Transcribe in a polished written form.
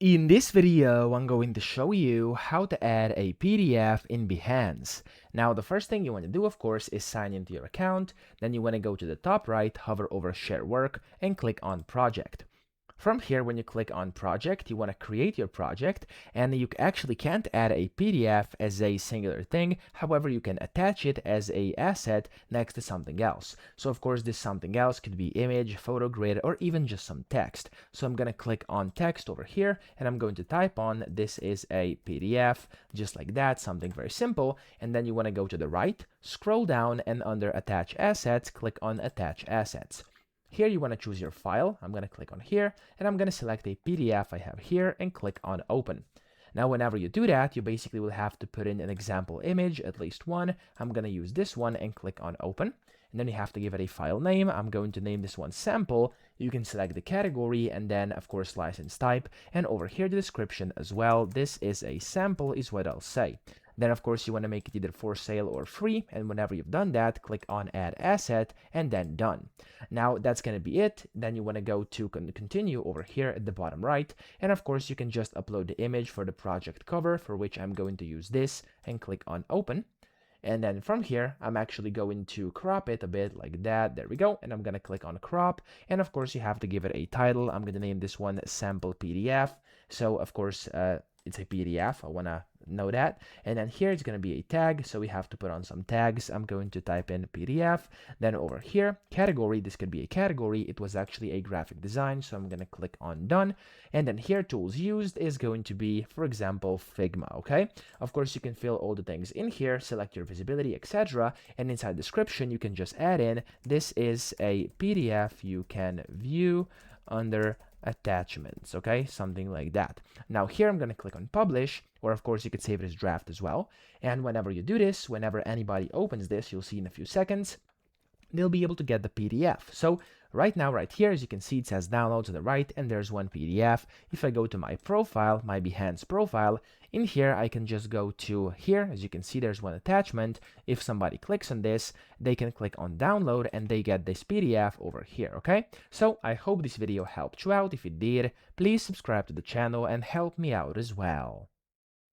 In this video, I'm going to show you how to add a PDF in Behance. Now, the first thing you want to do, of course, is sign into your account. Then you want to go to the top right, hover over Share Work, and click on Project. From here, when you click on project, you want to create your project, and you actually can't add a PDF as a singular thing. However, you can attach it as a asset next to something else. So of course, this something else could be image, photo grid, or even just some text. So I'm going to click on text over here, and I'm going to type on this is a PDF, just like that, something very simple. And then you want to go to the right, scroll down, and under attach assets, click on attach assets. Here you want to choose your file. I'm going to click on here, and I'm going to select a PDF I have here and click on open. Now, whenever you do that, you basically will have to put in an example image, at least one. I'm going to use this one and click on open. And then you have to give it a file name. I'm going to name this one sample. You can select the category and then, of course, license type. And over here, the description as well. This is a sample is what I'll say. Then, of course, you want to make it either for sale or free. And whenever you've done that, click on Add Asset and then Done. Now, that's going to be it. Then you want to go to Continue over here at the bottom right. And, of course, you can just upload the image for the project cover, for which I'm going to use this, and click on Open. And then from here, I'm actually going to crop it a bit like that. There we go. And I'm going to click on crop. And of course, you have to give it a title. I'm going to name this one sample PDF. So of course, it's a PDF. I want to know that. And then here it's going to be a tag. So we have to put on some tags. I'm going to type in PDF. Then over here, category. This could be a category. It was actually a graphic design. So I'm going to click on done. And then here tools used is going to be, for example, Figma. Okay. Of course, you can fill all the things in here, select your visibility, etc. And inside description, you can just add in, this is a PDF you can view under attachments, okay, something like that. Now here I'm going to click on publish, or of course you could save it as draft as well. And whenever you do this, whenever anybody opens this, you'll see in a few seconds, they'll be able to get the PDF. So right now, right here, as you can see, it says download to the right, and there's one PDF. If I go to my profile, my Behance profile, in here, I can just go to here. As you can see, there's one attachment. If somebody clicks on this, they can click on download and they get this PDF over here, okay? So I hope this video helped you out. If it did, please subscribe to the channel and help me out as well.